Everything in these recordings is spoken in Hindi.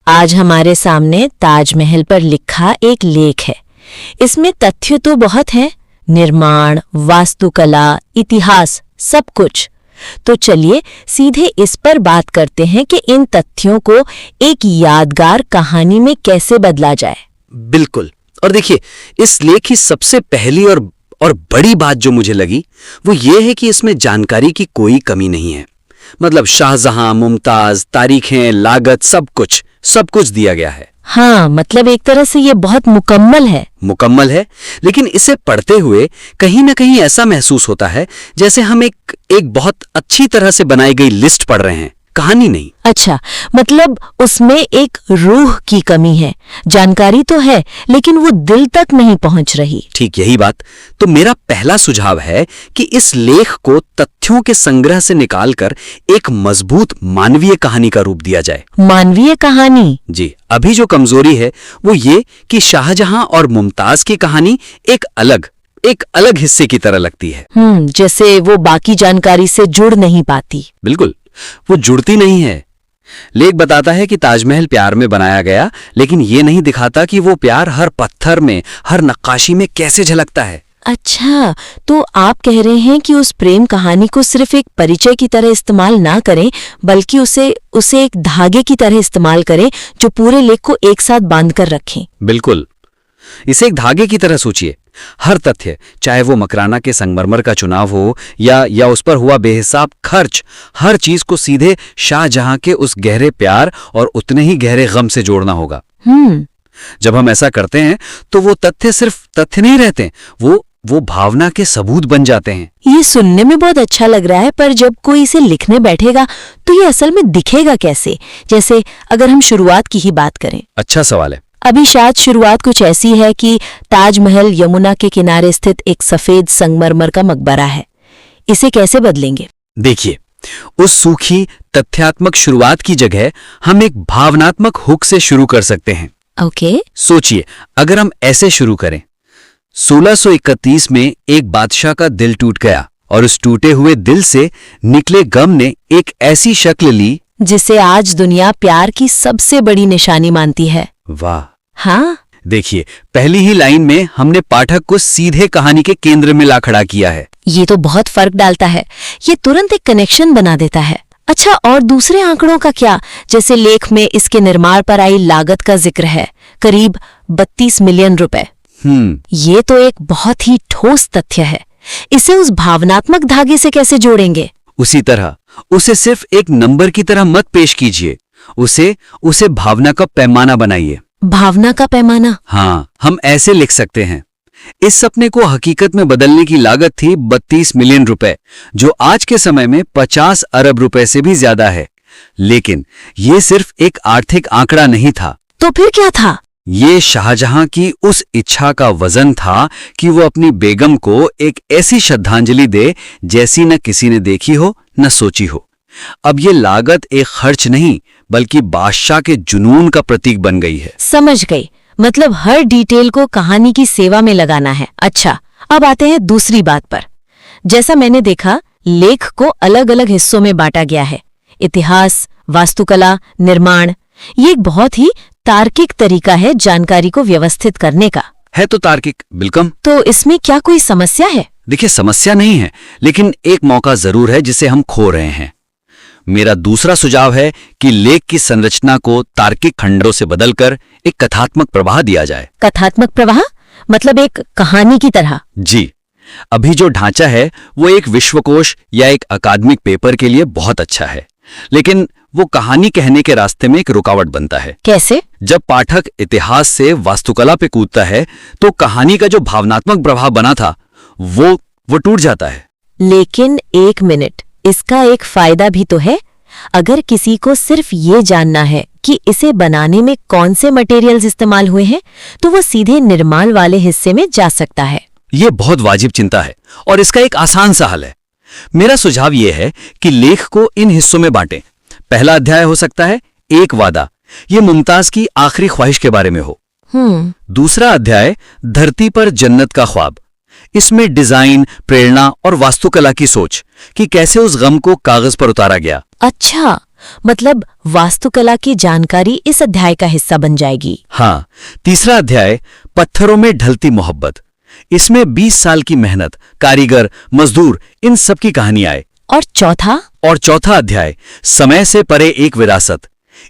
आज हमारे सामने ताजमहल पर लिखा एक लेख है। इसमें तथ्य तो बहुत हैं, निर्माण, वास्तुकला, इतिहास, सब कुछ। तो चलिए सीधे इस पर बात करते हैं कि इन तथ्यों को एक यादगार कहानी में कैसे बदला जाए। बिल्कुल। और देखिए, इस लेख की सबसे पहली और बड़ी बात जो मुझे लगी वो ये है कि इसमें जानकारी की कोई कमी नहीं है। मतलब शाहजहां, मुमताज, तारीखें, लागत, सब कुछ दिया गया है। हाँ, मतलब एक तरह से ये बहुत मुकम्मल है। लेकिन इसे पढ़ते हुए कहीं ना कहीं ऐसा महसूस होता है जैसे हम एक बहुत अच्छी तरह से बनाई गई लिस्ट पढ़ रहे हैं, कहानी नहीं। अच्छा, मतलब उसमें एक रूह की कमी है। जानकारी तो है लेकिन वो दिल तक नहीं पहुंच रही। ठीक यही बात। तो मेरा पहला सुझाव है कि इस लेख को तथ्यों के संग्रह से निकालकर एक मजबूत मानवीय कहानी का रूप दिया जाए। मानवीय कहानी? जी। अभी जो कमजोरी है वो ये कि शाहजहां और मुमताज की कहानी एक अलग हिस्से की तरह लगती है। जैसे वो बाकी जानकारी से जुड़ नहीं पाती। बिल्कुल, वो जुड़ती नहीं है। लेख बताता है कि ताजमहल प्यार में बनाया गया, लेकिन ये नहीं दिखाता कि वो प्यार हर पत्थर में, हर नक्काशी में कैसे झलकता है। अच्छा, तो आप कह रहे हैं कि उस प्रेम कहानी को सिर्फ एक परिचय की तरह इस्तेमाल ना करें, बल्कि उसे एक धागे की तरह इस्तेमाल करें जो पूरे लेख को एक साथ बांध कर रखें। बिल्कुल, इसे एक धागे की तरह सोचिए। हर तथ्य, चाहे वो मकराना के संगमरमर का चुनाव हो या उस पर हुआ बेहिसाब खर्च, हर चीज को सीधे शाहजहां के उस गहरे प्यार और उतने ही गहरे गम से जोड़ना होगा। जब हम ऐसा करते हैं तो वो तथ्य सिर्फ तथ्य नहीं रहते, वो भावना के सबूत बन जाते हैं। ये सुनने में बहुत अच्छा लग रहा है, पर जब कोई इसे लिखने बैठेगा तो ये असल में दिखेगा कैसे? जैसे अगर हम शुरुआत की ही बात करें। अच्छा सवाल है। अभी शायद शुरुआत कुछ ऐसी है कि ताजमहल यमुना के किनारे स्थित एक सफेद संगमरमर का मकबरा है। इसे कैसे बदलेंगे? देखिए, उस सूखी तथ्यात्मक शुरुआत की जगह हम एक भावनात्मक हुक से शुरू कर सकते हैं। ओके। सोचिए, अगर हम ऐसे शुरू करें, 1631 में एक बादशाह का दिल टूट गया और उस टूटे हुए दिल से निकले गम ने एक ऐसी शक्ल ली जिसे आज दुनिया प्यार की सबसे बड़ी निशानी मानती है। वाह। हाँ, देखिए, पहली ही लाइन में हमने पाठक को सीधे कहानी के केंद्र में ला खड़ा किया है। ये तो बहुत फर्क डालता है। ये तुरंत एक कनेक्शन बना देता है। अच्छा, और दूसरे आंकड़ों का क्या? जैसे लेख में इसके निर्माण पर आई लागत का जिक्र है, करीब 32 मिलियन रुपए। ये तो एक बहुत ही ठोस तथ्य है। इसे उस भावनात्मक धागे से कैसे जोड़ेंगे? उसी तरह उसे सिर्फ एक नंबर की तरह मत पेश कीजिए, उसे भावना का पैमाना बनाइए। भावना का पैमाना? हाँ, हम ऐसे लिख सकते हैं, इस सपने को हकीकत में बदलने की लागत थी 32 मिलियन रुपए, जो आज के समय में 50 अरब रुपए से भी ज्यादा है। लेकिन ये सिर्फ एक आर्थिक आंकड़ा नहीं था। तो फिर क्या था? ये शाहजहां की उस इच्छा का वजन था कि वो अपनी बेगम को एक ऐसी श्रद्धांजलि दे जैसी न किसी ने देखी हो न सोची हो। अब ये लागत एक खर्च नहीं बल्कि बादशाह के जुनून का प्रतीक बन गई है। समझ गई, मतलब हर डिटेल को कहानी की सेवा में लगाना है। अच्छा, अब आते हैं दूसरी बात पर। जैसा मैंने देखा, लेख को अलग अलग हिस्सों में बांटा गया है। इतिहास, वास्तुकला, निर्माण। ये एक बहुत ही तार्किक तरीका है जानकारी को व्यवस्थित करने का। है तो तार्किक, बिल्कुल। तो इसमें क्या कोई समस्या है? देखिए, समस्या नहीं है, लेकिन एक मौका जरूर है जिसे हम खो रहे हैं। मेरा दूसरा सुझाव है कि लेख की संरचना को तार्किक खंडों से बदलकर एक कथात्मक प्रवाह दिया जाए। कथात्मक प्रवाह मतलब एक कहानी की तरह? जी। अभी जो ढांचा है वो एक विश्वकोश या एक अकादमिक पेपर के लिए बहुत अच्छा है, लेकिन वो कहानी कहने के रास्ते में एक रुकावट बनता है। कैसे? जब पाठक इतिहास से वास्तुकला पे कूदता है तो कहानी का जो भावनात्मक प्रभाव बना था वो टूट जाता है। लेकिन एक मिनट, इसका एक फायदा भी तो है। अगर किसी को सिर्फ ये जानना है कि इसे बनाने में कौन से मटेरियल्स इस्तेमाल हुए हैं, तो वो सीधे निर्माण वाले हिस्से में जा सकता है। ये बहुत वाजिब चिंता है और इसका एक आसान सा हल है। मेरा सुझाव ये है कि लेख को इन हिस्सों में बांटें। पहला अध्याय हो सकता है एक वादा, ये मुमताज की आखिरी ख्वाहिश के बारे में हो। दूसरा अध्याय धरती पर जन्नत का ख्वाब, इसमें डिजाइन, प्रेरणा और वास्तुकला की सोच कि कैसे उस गम को कागज पर उतारा गया। अच्छा, मतलब वास्तुकला की जानकारी इस अध्याय का हिस्सा बन जाएगी। हाँ, तीसरा अध्याय पत्थरों में ढलती मोहब्बत। इसमें 20 साल की मेहनत, कारीगर, मजदूर, इन सब की कहानी आए। और चौथा अध्याय समय से परे एक विरासत।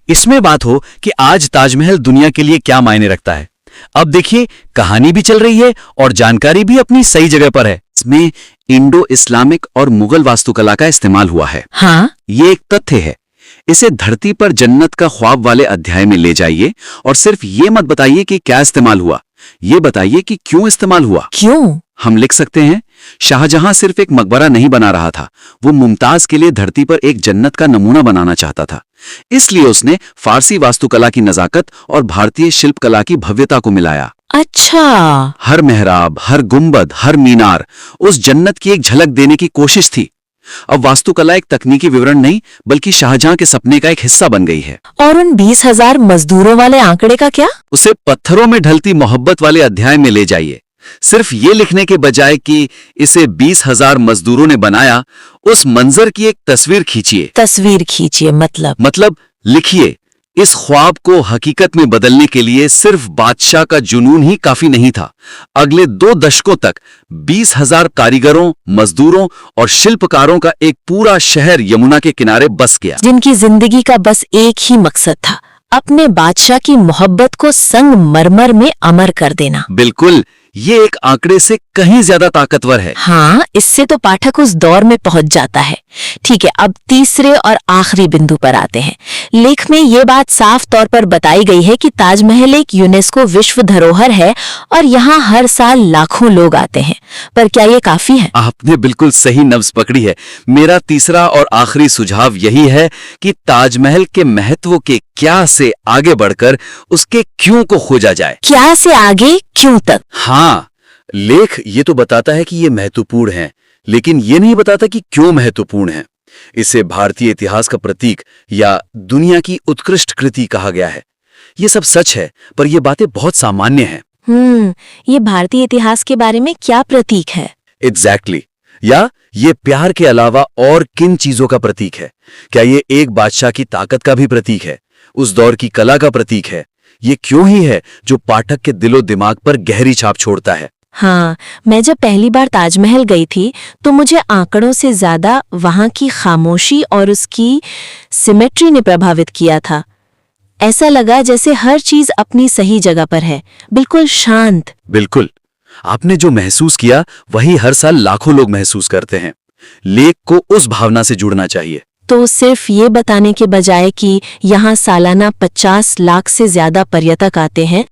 इसमें बात हो कि आज ताजमहल दुनिया के लिए क्या मायने रखता है। अब देखिए, कहानी भी चल रही है और जानकारी भी अपनी सही जगह पर है। इसमें इंडो इस्लामिक और मुगल वास्तुकला का इस्तेमाल हुआ है। हाँ, ये एक तथ्य है। इसे धरती पर जन्नत का ख्वाब वाले अध्याय में ले जाइए और सिर्फ ये मत बताइए कि क्या इस्तेमाल हुआ, ये बताइए कि क्यों इस्तेमाल हुआ। क्यों? हम लिख सकते हैं, शाहजहां सिर्फ एक मकबरा नहीं बना रहा था, वो मुमताज के लिए धरती पर एक जन्नत का नमूना बनाना चाहता था। इसलिए उसने फारसी वास्तुकला की नजाकत और भारतीय शिल्पकला की भव्यता को मिलाया। अच्छा, हर मेहराब, हर गुंबद, हर मीनार उस जन्नत की एक झलक देने की कोशिश थी। अब वास्तुकला एक तकनीकी विवरण नहीं, बल्कि शाहजहां के सपने का एक हिस्सा बन गई है। और उन 20,000 मजदूरों वाले आंकड़े का क्या? उसे पत्थरों में ढलती मोहब्बत वाले अध्याय में ले जाइए। सिर्फ ये लिखने के बजाय कि इसे 20,000 मजदूरों ने बनाया, उस मंजर की एक तस्वीर खींचिए। मतलब लिखिए, इस ख्वाब को हकीकत में बदलने के लिए सिर्फ बादशाह का जुनून ही काफी नहीं था। अगले 2 दशकों तक 20,000 कारीगरों, मजदूरों और शिल्पकारों का एक पूरा शहर यमुना के किनारे बस गया, जिनकी जिंदगी का बस एक ही मकसद था, अपने बादशाह की मोहब्बत को संगमरमर में अमर कर देना। बिल्कुल, ये एक आंकड़े से कहीं ज्यादा ताकतवर है। हाँ, इससे तो पाठक उस दौर में पहुंच जाता है। ठीक है, अब तीसरे और आखिरी बिंदु पर आते हैं। लेख में ये बात साफ तौर पर बताई गई है कि ताजमहल एक यूनेस्को विश्व धरोहर है और यहाँ हर साल लाखों लोग आते हैं। पर क्या ये काफी है? आपने बिल्कुल सही नब्ज पकड़ी है। मेरा तीसरा और आखिरी सुझाव यही है कि ताजमहल के महत्व के क्या से आगे बढ़कर उसके क्यों को खोजा जाए। क्या से आगे क्यों तक? हाँ, लेख ये तो बताता है कि ये महत्वपूर्ण है, लेकिन ये नहीं बताता कि क्यों महत्वपूर्ण है। इसे भारतीय इतिहास का प्रतीक या दुनिया की उत्कृष्ट कृति कहा गया है। ये सब सच है, पर ये बातें बहुत सामान्य हैं। ये भारतीय इतिहास के बारे में क्या प्रतीक है? एग्जैक्टली। या ये प्यार के अलावा और किन चीजों का प्रतीक है? क्या ये एक बादशाह की ताकत का भी प्रतीक है? उस दौर की कला का प्रतीक है? ये क्यों ही है जो पाठक के दिलो दिमाग पर गहरी छाप छोड़ता है? हाँ, मैं जब पहली बार ताजमहल गई थी तो मुझे आंकड़ों से ज्यादा वहां की खामोशी और उसकी सिमेट्री ने प्रभावित किया था। ऐसा लगा जैसे हर चीज अपनी सही जगह पर है, बिल्कुल शांत। बिल्कुल, आपने जो महसूस किया वही हर साल लाखों लोग महसूस करते हैं। लेख को उस भावना से जुड़ना चाहिए। तो सिर्फ ये बताने के बजाय कि यहाँ सालाना 50 लाख से ज्यादा पर्यटक आते हैं,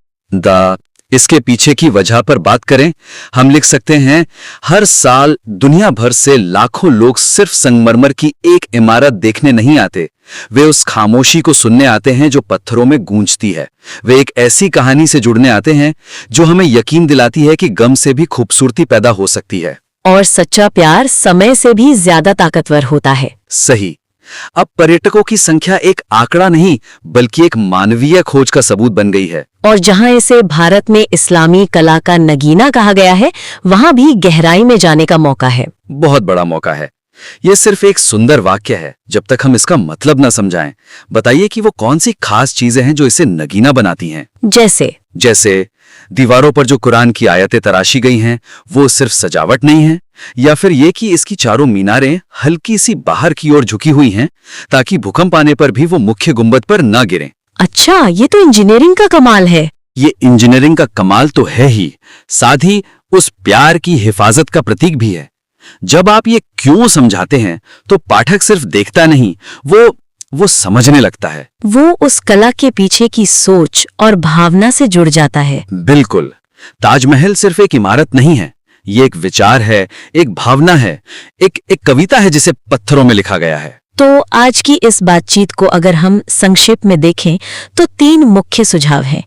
इसके पीछे की वजह पर बात करें, हम लिख सकते हैं, हर साल दुनिया भर से लाखों लोग सिर्फ संगमरमर की एक इमारत देखने नहीं आते, वे उस खामोशी को सुनने आते हैं जो पत्थरों में गूंजती है। वे एक ऐसी कहानी से जुड़ने आते हैं जो हमें यकीन दिलाती है कि गम से भी खूबसूरती पैदा हो सकती है। और सच्चा प्यार समय से भी ज्यादा ताकतवर होता है। सही। अब पर्यटकों की संख्या एक आंकड़ा नहीं, बल्कि एक मानवीय खोज का सबूत बन गई है। और जहां इसे भारत में इस्लामी कला का नगीना कहा गया है, वहां भी गहराई में जाने का मौका है। बहुत बड़ा मौका है। यह सिर्फ एक सुंदर वाक्य है जब तक हम इसका मतलब न समझाएं। बताइए कि वो कौन सी खास चीजें हैं जो इसे नगीना बनाती हैं? जैसे दीवारों पर जो कुरान की आयतें तराशी गई हैं, वो सिर्फ सजावट नहीं है, या फिर ये कि इसकी चारों मीनारें हल्की सी बाहर की ओर झुकी हुई हैं ताकि भूकंप आने पर भी वो मुख्य गुंबद पर न गिरें। अच्छा, ये तो इंजीनियरिंग का कमाल है। ये इंजीनियरिंग का कमाल तो है ही, साथ ही उस प्यार की हिफाजत का प्रतीक भी है। जब आप ये क्यों समझाते हैं तो पाठक सिर्फ देखता नहीं, वो समझने लगता है। वो उस कला के पीछे की सोच और भावना से जुड़ जाता है। बिल्कुल, ताजमहल सिर्फ एक इमारत नहीं है, ये एक विचार है, एक भावना है, एक कविता है जिसे पत्थरों में लिखा गया है। तो आज की इस बातचीत को अगर हम संक्षेप में देखें तो 3 मुख्य सुझाव हैं।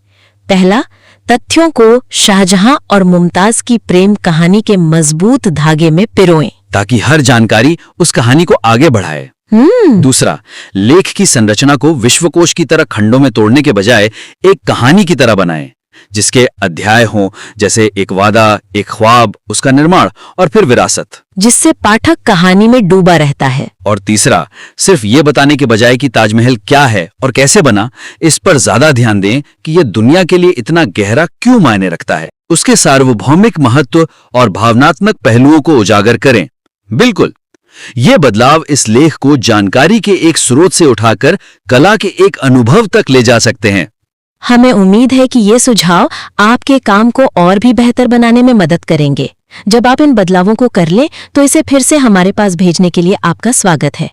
पहला, तथ्यों को शाहजहां और मुमताज की प्रेम कहानी के मजबूत धागे में पिरोएं, ताकि हर जानकारी उस कहानी को आगे बढ़ाए। दूसरा, लेख की संरचना को विश्वकोश की तरह खंडों में तोड़ने के बजाय एक कहानी की तरह बनाएं, जिसके अध्याय हों, जैसे एक वादा, एक ख्वाब, उसका निर्माण और फिर विरासत। जिससे पाठक कहानी में डूबा रहता है। और तीसरा, सिर्फ ये बताने के बजाय कि ताजमहल क्या है और कैसे बना, इस पर ज्यादा ध्यान दें कि यह दुनिया के लिए इतना गहरा क्यों मायने रखता है। उसके सार्वभौमिक महत्व और भावनात्मक पहलुओं को उजागर करें। बिल्कुल, ये बदलाव इस लेख को जानकारी के एक स्रोत से उठाकर कला के एक अनुभव तक ले जा सकते हैं। हमें उम्मीद है कि ये सुझाव आपके काम को और भी बेहतर बनाने में मदद करेंगे। जब आप इन बदलावों को कर लें तो इसे फिर से हमारे पास भेजने के लिए आपका स्वागत है।